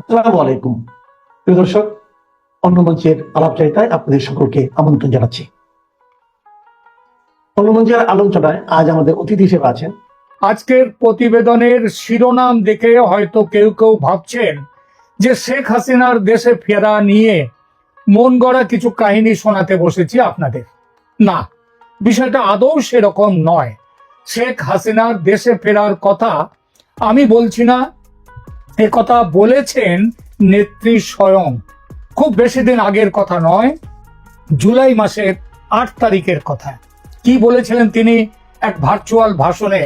আসসালামু আলাইকুম প্রিয় দর্শক, অন্য মঞ্চের আলাপচারিতায় আপনাদের সকলকে আমন্ত্রণ জানাচ্ছি। অন্য মঞ্চের আলোচনায় আজ আমাদের অতিথি হিসেবে আছেন। আজকের প্রতিবেদনের শিরোনাম দেখে হয়তো কেউ কেউ ভাবছেন যে শেখ হাসিনার দেশে ফেরা নিয়ে মন গড়া কিছু কাহিনী শোনাতে বসেছি আপনাদের। না, বিষয়টা আদৌ সেরকম নয়। শেখ হাসিনার দেশে ফেরার কথা আমি বলছি না, এ কথা বলেছেন নেত্রী স্বয়ং। খুব বেশি দিন আগের কথা নয়, জুলাই মাসের 8 তারিখের কথা। কি বলেছিলেন তিনি এক ভার্চুয়াল ভাষণে,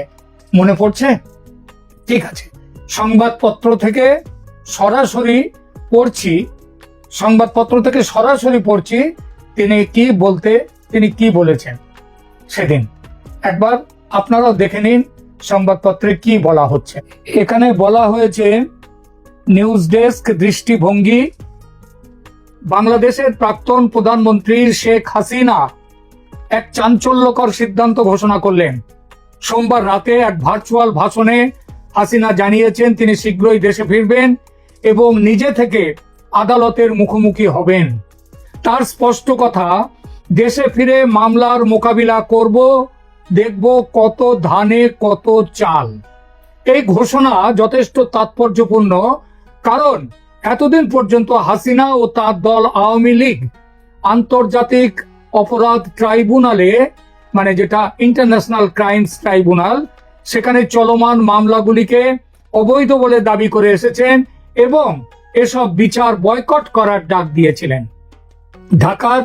মনে পড়ছে? ঠিক আছে, সংবাদপত্র থেকে সরাসরি পড়ছি তিনি কি বলেছেন সেদিন। একবার আপনারাও দেখে নিন সংবাদপত্রে কি বলা হচ্ছে। এখানে বলা হয়েছে, নিউজ ডেস্ক দৃষ্টিভঙ্গি। বাংলাদেশের প্রাক্তন প্রধানমন্ত্রী শেখ হাসিনা এক চাঞ্চল্যকর সিদ্ধান্ত ঘোষণা করলেন। সোমবার রাতে এক ভার্চুয়াল ভাষণে হাসিনা জানিয়েছেন তিনি শীঘ্রই দেশে ফিরবেন এবং নিজে থেকে আদালতের মুখোমুখি হবেন। তার স্পষ্ট কথা, দেশে ফিরে মামলার মোকাবিলা করব, দেখব কত ধানে কত চাল। এই ঘোষণা যথেষ্ট তাৎপর্যপূর্ণ, কারণ এতদিন পর্যন্ত হাসিনা ও তার দল আওয়ামী লীগ আন্তর্জাতিক অপরাধ ট্রাইব্যুনালে, মানে যেটা ইন্টারন্যাশনাল ক্রাইমস ট্রাইব্যুনাল, সেখানে চলমান মামলাগুলিকে অবৈধ বলে দাবি করে এসেছেন এবং এসব বিচার বয়কট করার ডাক দিয়েছিলেন। ঢাকার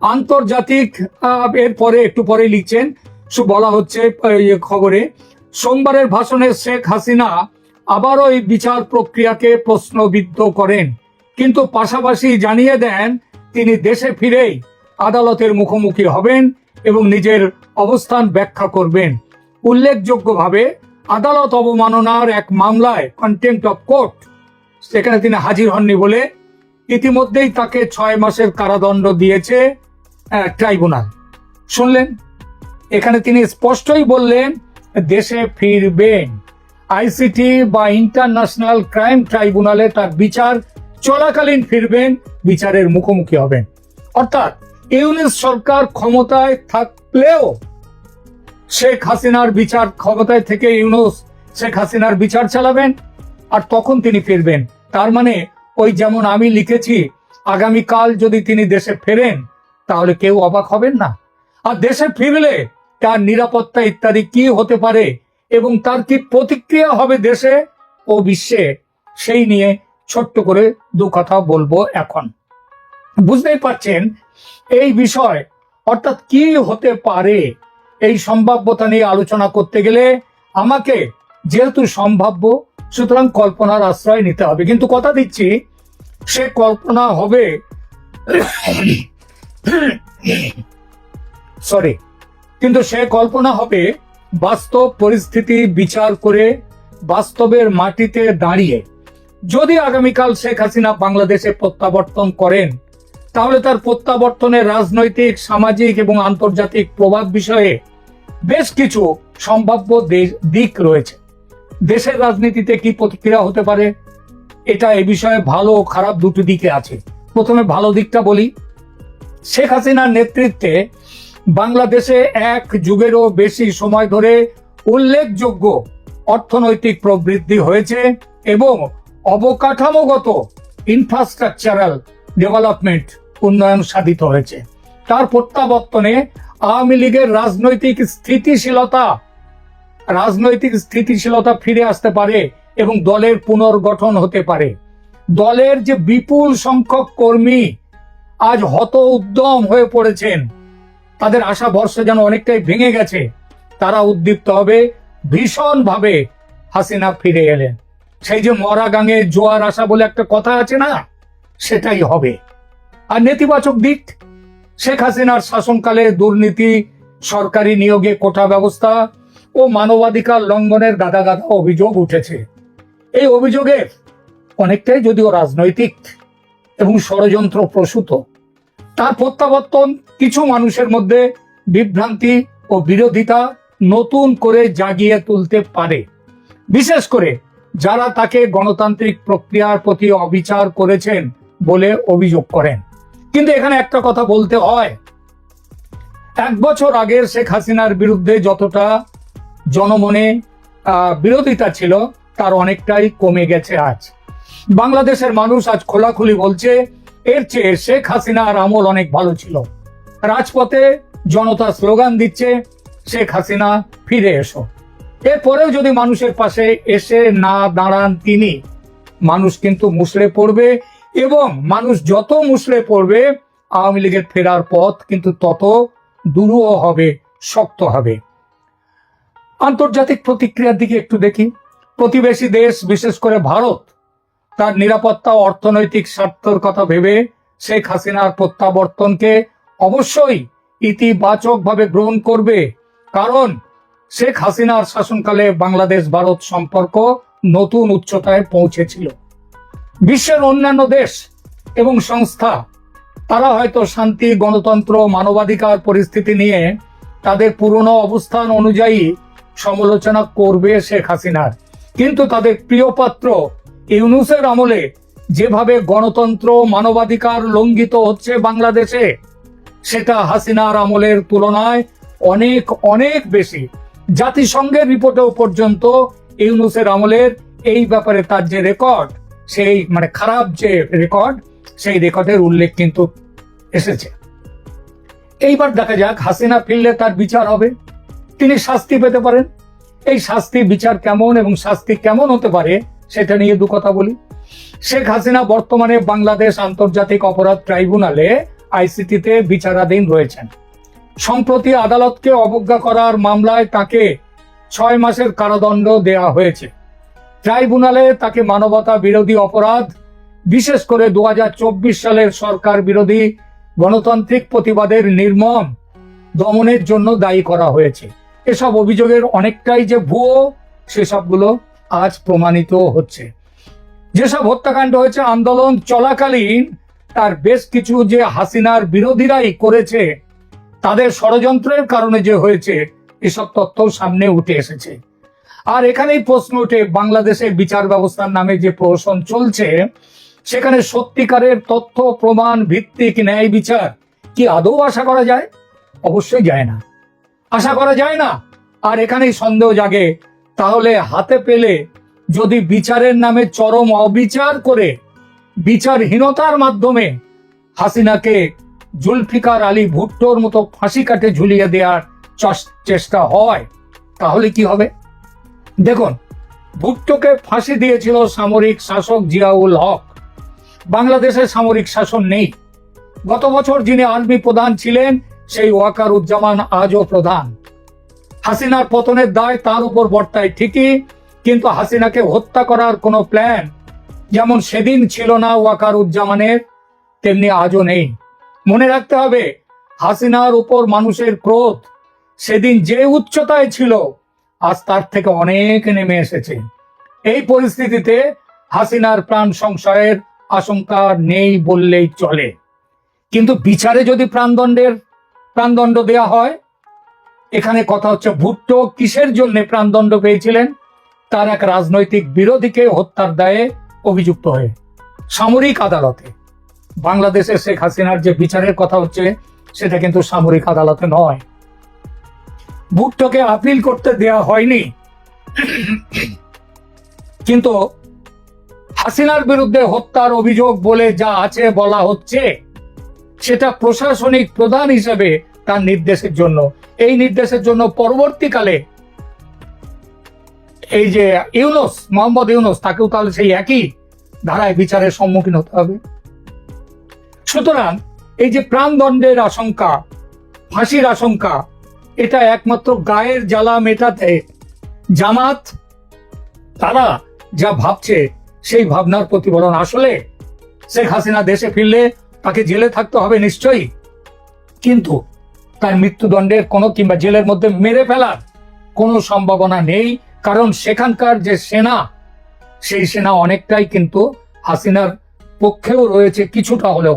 আন্তর্জাতিক এরপরে একটু পরে লিখছেন, বলা হচ্ছে খবরে, সোমবারের ভাষণে শেখ হাসিনা আবারও এই বিচার প্রক্রিয়াকে প্রশ্নবিদ্ধ করেন, কিন্তু পাশাপাশি জানিয়ে দেন তিনি দেশে ফিরেই আদালতের মুখোমুখি হবেন এবং নিজের অবস্থান ব্যাখ্যা করবেন। উল্লেখযোগ্যভাবে আদালত অবমাননার এক মামলায়, কন্টেম্পট অফ কোর্ট, সেখানে তিনি হাজির হননি বলে ইতিমধ্যেই তাকে 6 মাসের কারাদণ্ড দিয়েছে ট্রাইব্যুনাল। শুনলেন, এখানে তিনি স্পষ্টই বললেন দেশে ফিরবেন। আইসিটি বা ইন্টারন্যাশনাল ক্রাইম ট্রাইব্যুনালে তার বিচার চলাকালীন ফিরবেন, বিচারের মুখোমুখি হবেন। অর্থাৎ ইউনূস সরকার ক্ষমতায় থাকলেও শেখ হাসিনার বিচার, ক্ষমতায় থেকে ইউনূস শেখ হাসিনার বিচার চালাবেন আর তখন তিনি ফিরবেন। তার মানে ওই যেমন আমি লিখেছি, আগামীকাল যদি তিনি দেশে ফেরেন তাহলে কেউ অবাক হবেন না। আর দেশে ফিরলে তার নিরাপত্তা ইত্যাদি কি হতে পারে এবং তার কি প্রতিক্রিয়া হবে দেশে ও বিশ্বে, সেই নিয়ে ছোট্ট করে 2 কথা বলবো এখন। বুঝতেই পারছেন এই বিষয়, অর্থাৎ কি হতে পারে, এই সম্ভাব্যতা নিয়ে আলোচনা করতে গেলে আমাকে যেহেতু সম্ভাব্য, সুতরাং কল্পনার আশ্রয় নিতে হবে। কিন্তু কথা দিচ্ছি, সে কল্পনা হবে বাস্তব পরিস্থিতি বিচার করে, বাস্তবের মাটিতে দাঁড়িয়ে। যদি আগামীকাল শেখ হাসিনা বাংলাদেশে প্রত্যাবর্তন করেন, তাহলে তার প্রত্যাবর্তনের রাজনৈতিক, সামাজিক এবং আন্তর্জাতিক প্রভাব বিষয়ে বেশ কিছু সম্ভাব্য দিক রয়েছে। দেশের রাজনীতিতে কি প্রতিক্রিয়া হতে পারে, এটা এ বিষয়ে ভালো ও খারাপ দুটি দিকে আছে। প্রথমে ভালো দিকটা বলি। শেখ হাসিনার নেতৃত্বে বাংলাদেশে 1 যুগেরও বেশি সময় ধরে উল্লেখযোগ্য অর্থনৈতিক প্রবৃদ্ধি হয়েছে এবং অবকাঠামোগত ইনফ্রাস্ট্রাকচারাল ডেভেলপমেন্ট, উন্নয়ন সাধিত হয়েছে। তার প্রত্যাবর্তনে আওয়ামী লীগের রাজনৈতিক স্থিতিশীলতা ফিরে আসতে পারে এবং দলের পুনর্গঠন হতে পারে। দলের যে বিপুল সংখ্যক কর্মী আজ হত উদ্যম হয়ে পড়েছেন, তাদের আশা ভরসা যেন অনেকটাই ভেঙে গেছে, তারা উদ্দীপ্ত হবে ভীষণভাবে হাসিনা ফিরে এলেন। সেই যে মরা গাঙে জোয়ার আসা বলে একটা কথা আছে না, সেটাই হবে। আর নেতিবাচক দিক, শেখ হাসিনার শাসনকালে দুর্নীতি, সরকারি নিয়োগে কোটা ব্যবস্থা ও মানবাধিকার লঙ্ঘনের গাদা গাদা অভিযোগ উঠেছে। এই অভিযোগের অনেকটাই যদিও রাজনৈতিক এবং ষড়যন্ত্র প্রসূত। তার প্রত্যাবর্তন কিছু মানুষের মধ্যে বিভ্রান্তি ও বিরোধিতা নতুন করে জাগিয়ে তুলতে পারে। বিশেষ করে যারা তাকে গণতান্ত্রিক প্রক্রিয়ার প্রতি অবিচার করেছেন বলে অভিযোগ করেন। কিন্তু এখানে একটা কথা বলতে হয়, 1 বছর আগের শেখ হাসিনার বিরুদ্ধে যতটা জনমনে বিরোধিতা ছিল তার অনেকটাই কমে গেছে আজ। বাংলাদেশের মানুষ আজ খোলাখুলি বলছে এর চেয়ে শেখ হাসিনার আমল অনেক ভালো ছিল। রাজপথে জনতা স্লোগান দিচ্ছে শেখ হাসিনা ফিরে এসো। এরপরেও যদি মানুষের পাশে এসে না দাঁড়ান তিনি, মানুষ কিন্তু মুষড়ে পড়বে, এবং মানুষ যত মুষড়ে পড়বে আওয়ামী লীগের ফেরার পথ কিন্তু তত দুরূহ হবে, শক্ত হবে। আন্তর্জাতিক প্রতিক্রিয়ার দিকে একটু দেখি। প্রতিবেশী দেশ বিশেষ করে ভারত তার নিরাপত্তা ও অর্থনৈতিক স্বার্থের কথা ভেবে শেখ হাসিনার প্রত্যাবর্তনকে অবশ্যই ইতিবাচকভাবে গ্রহণ করবে, কারণ শেখ হাসিনার শাসনকালে বাংলাদেশ ভারত সম্পর্ক নতুন উচ্চতায় পৌঁছেছিল। বিশ্বের অন্যান্য দেশ এবং সংস্থা তারা হয়তো শান্তি, গণতন্ত্র, মানবাধিকার পরিস্থিতি নিয়ে তাদের পুরনো অবস্থান অনুযায়ী সমালোচনা করবে শেখ হাসিনার, কিন্তু তাদের প্রিয় পাত্র ইউনূসের আমলে যেভাবে গণতন্ত্র, মানবাধিকার লঙ্ঘিত হচ্ছে বাংলাদেশে, সেটা হাসিনার আমলের তুলনায় অনেক অনেক বেশি। জাতিসংঘের রিপোর্টেও পর্যন্ত ইউনূসের আমলের এই ব্যাপারে তার যে রেকর্ড, সেই খারাপ যে রেকর্ড, সেই রেকর্ডের উল্লেখ কিন্তু এসেছে। এইবার দেখা যাক হাসিনা ফিরলে তার বিচার হবে, তিনি শাস্তি পেতে পারেন। এই শাস্তি বিচার কেমন এবং শাস্তি কেমন হতে পারে সেটা নিয়ে দু কথা বলি। শেখ হাসিনা বর্তমানে বাংলাদেশ আন্তর্জাতিক অপরাধ ট্রাইব্যুনালে আইসিটিতে বিচারাধীন রয়েছেন। সম্প্রতি আদালতকে অবজ্ঞা করার মামলায় তাকে 6 মাসের কারাদণ্ড দেওয়া হয়েছে। ট্রাইব্যুনালে তাকে মানবতা বিরোধী অপরাধ, বিশেষ করে 2024 সালের সরকার বিরোধী গণতান্ত্রিক প্রতিবাদের নির্মম দমনের জন্য দায়ী করা হয়েছে। এসব অভিযোগের অনেকটাই যে ভুয়ো সেসবগুলো আজ প্রমাণিত হচ্ছে। যেসব হত্যাকাণ্ড হয়েছে আন্দোলন চলাকালীন, তার বেশ কিছু যে হাসিনার বিরোধীরাই করেছে, তাদের ষড়যন্ত্রের কারণে যে হয়েছে, এসব তথ্য সামনে উঠে এসেছে। আর এখানেই প্রশ্ন ওঠে, বাংলাদেশের বিচার ব্যবস্থার নামে যে প্রহসন চলছে, সেখানে সত্যিকারের তথ্য প্রমাণ ভিত্তিক ন্যায় বিচার কি আদৌ আশা করা যায়? অবশ্যই যায় না, আশা করা যায় না। আর এখানেই সন্দেহ জাগে, তাহলে হাতে পেলে যদি বিচারের নামে চরম অবিচার করে বিচারহীনতার মাধ্যমে হাসিনাকে জুলফিকার আলী ভুট্টোর মতো ফাঁসি কাটে ঝুলিয়ে দেওয়ার চেষ্টা হয়, তাহলে কি হবে? দেখুন, ভুট্টোকে ফাঁসি দিয়েছিল সামরিক শাসক জিয়াউল হক। বাংলাদেশে সামরিক শাসন নেই। গত বছর যিনি আর্মি প্রধান ছিলেন, সেই ওয়াকারুজ্জামান আজও প্রধান। হাসিনার পতনের দায় তার উপর বর্তায় ঠিকই, কিন্তু হাসিনাকে হত্যা করার কোনো প্ল্যান যেমন সেদিন ছিল না ওয়াকারুজ্জামানের, তেমনি আজও নেই। মনে রাখতে হবে, হাসিনার উপর মানুষের ক্রোধ সেদিন যে উচ্চতায় ছিল, আজ তার থেকে অনেক নেমে এসেছে। এই পরিস্থিতিতে হাসিনার প্রাণ সংশয়ের আশঙ্কা নেই বললেই চলে। কিন্তু বিচারে যদি প্রাণদণ্ড দেয়া হয়, এখানে কথা হচ্ছে ভুট্টো কিসের জন্য প্রাণদণ্ড পেয়েছিলেন? তার এক রাজনৈতিক বিরোধীকে হত্যার দায়ে অভিযুক্ত হয়ে সামরিক আদালতে। বাংলাদেশের শেখ হাসিনার যে বিচারের কথা হচ্ছে, সেটা কিন্তু সামরিক আদালতে নয়। ভুট্টোকে আপিল করতে দেয়া হয়নি, কিন্তু হাসিনার বিরুদ্ধে হত্যার অভিযোগ বলে যা আছে বলা হচ্ছে, সেটা প্রশাসনিক প্রধান হিসেবে তার নির্দেশের জন্য, এই নির্দেশের জন্য পরবর্তীকালে এই যে মোহাম্মদ ইউনূস, তাকেও তাহলে সেই একই ধারায় বিচারের সম্মুখীন হতে হবে। সুতরাং এই যে প্রাণদণ্ডের আশঙ্কা, ফাঁসির আশঙ্কা, এটা একমাত্র গায়ের জ্বালা মেটাতে জামাত তারা যা ভাবছে, সেই ভাবনার প্রতিফলন। আসলে শেখ হাসিনা দেশে ফিরলে তাকে জেলে থাকতে হবে নিশ্চয়ই, কিন্তু তার মৃত্যুদণ্ডের কোনো কিংবা জেলের মধ্যে মেরে ফেলার কোনো সম্ভাবনা নেই, কারণ সেখানকার যে সেনা, সেই সেনা অনেকটাই কিন্তু হাসিনার পক্ষেও রয়েছে কিছুটা হলেও।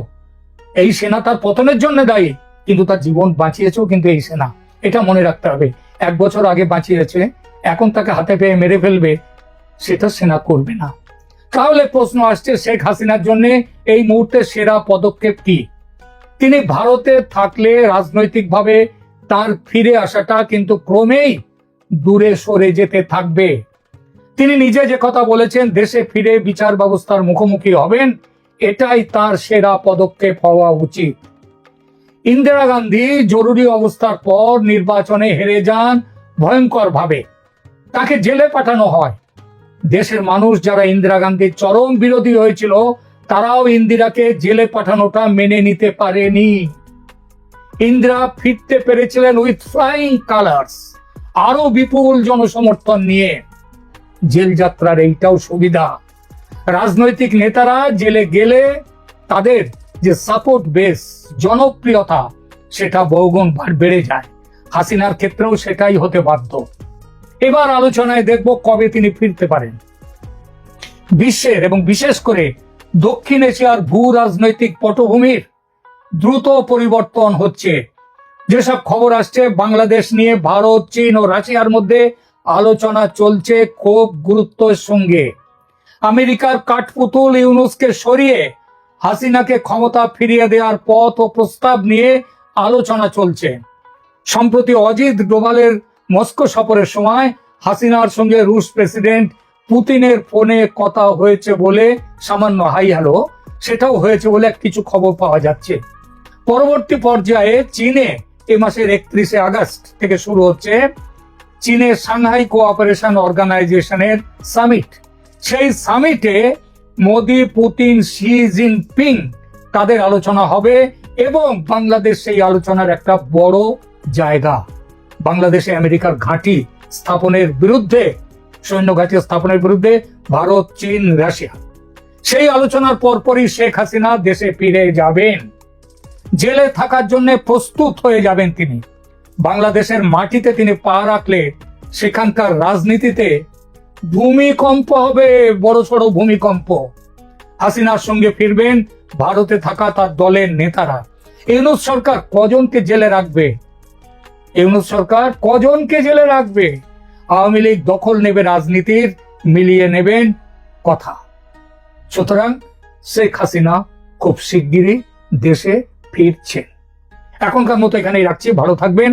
এই সেনা তার পতনের জন্য দায়ী, কিন্তু তার জীবন বাঁচিয়েছেও কিন্তু এই সেনা, এটা মনে রাখতে হবে। 1 বছর আগে বাঁচিয়েছে, এখন তাকে হাতে পেয়ে মেরে ফেলবে, সেটা সেনা করবে না। তাহলে প্রশ্ন আসছে, শেখ হাসিনার জন্য এই মুহূর্তে সেরা পদক্ষেপ কি? তিনি ভারতে থাকলে রাজনৈতিকভাবে তার ফিরে আসাটা কিন্তু ক্রমেই দূরে সরে যেতে থাকবে। তিনি নিজে যে কথা বলেছেন, দেশে ফিরে বিচার ব্যবস্থার মুখোমুখি হবেন, এটাই তার সেরা পদক্ষেপ হওয়া উচিত। ইন্দিরা গান্ধী জরুরি অবস্থার পর নির্বাচনে হেরে যান ভয়ঙ্করভাবে, তাকে জেলে পাঠানো হয়। দেশের মানুষ যারা ইন্দিরা গান্ধীর চরম বিরোধী হয়েছিল, তারাও ইন্দিরাকে জেলে পাঠানোটা মেনে নিতে পারেনি। ইন্দিরা ফিরতে পেরেছিলেন উইথ ফ্লাইং কালার্স, আরো বিপুল জনসমর্থন নিয়ে। জেল যাত্রার এইটাও সুবিধা, রাজনৈতিক নেতারা জেলে গেলে তাদের যে সাপোর্ট বেস, জনপ্রিয়তা, সেটা বহুগুণ বেড়ে যায়। হাসিনার ক্ষেত্রেও সেটাই হতে বাধ্য। এবার আলোচনায় দেখব কবে তিনি ফিরতে পারেন। বিশ্বের এবং বিশেষ করে দক্ষিণ এশিয়ার ভূ রাজনৈতিক পটভূমির দ্রুত পরিবর্তন হচ্ছে। যেসব খবর আসছে, বাংলাদেশ নিয়ে ভারত, চীন ও রাশিয়ার মধ্যে আলোচনা চলছে খুব গুরুত্বের সঙ্গে। আমেরিকার কাঠপুতুল ইউনূসকে সরিয়ে হাসিনাকে ক্ষমতা ফিরিয়ে দেওয়ার পথ ও প্রস্তাব নিয়ে আলোচনা চলছে। সম্প্রতি অজিত ডোভালের মস্কো সফরের সময় হাসিনার সঙ্গে রুশ প্রেসিডেন্ট পুতিনের ফোনে কথা হয়েছে বলে, সামান্য হাই হ্যালো সেটাও হয়েছে বলে কিছু খবর পাওয়া যাচ্ছে। পরবর্তী পর্যায়ে চীনে এ মাসের 31শে আগস্ট থেকে শুরু হচ্ছে চীনের সাংহাই কোঅপারেশন অর্গানাইজেশনের সামিট। সেই সামিটে মোদি, পুতিন, শি জিনপিং তাদের আলোচনা হবে এবং বাংলাদেশ সেই আলোচনার একটা বড় জায়গা। বাংলাদেশে আমেরিকার ঘাঁটি স্থাপনের বিরুদ্ধে, সৈন্য ঘাঁটি স্থাপনের বিরুদ্ধে ভারত, চীন, রাশিয়া। সেই আলোচনার পরপরই শেখ হাসিনা দেশে ফিরে যাবেন। জেলে থাকার জন্য প্রস্তুত হয়ে যাবেন তিনি। বাংলাদেশের মাটিতে তিনি পা রাখলে সেখানকার রাজনীতিতে ভূমিকম্প হবে, বড়সড় ভূমিকম্প। হাসিনার সঙ্গে ফিরবেন ভারতে থাকা তার দলের নেতারা। ইউনূস সরকার কজনকে জেলে রাখবে? ইউনূস সরকার কজনকে জেলে রাখবে? আওয়ামী লীগ দখল নেবে রাজনীতির, মিলিয়ে নেবেন কথা। সুতরাং শেখ হাসিনা খুব শিগগিরই দেশে ফিরছেন। এখনকার মতো এখানেই রাখছি, ভালো থাকবেন।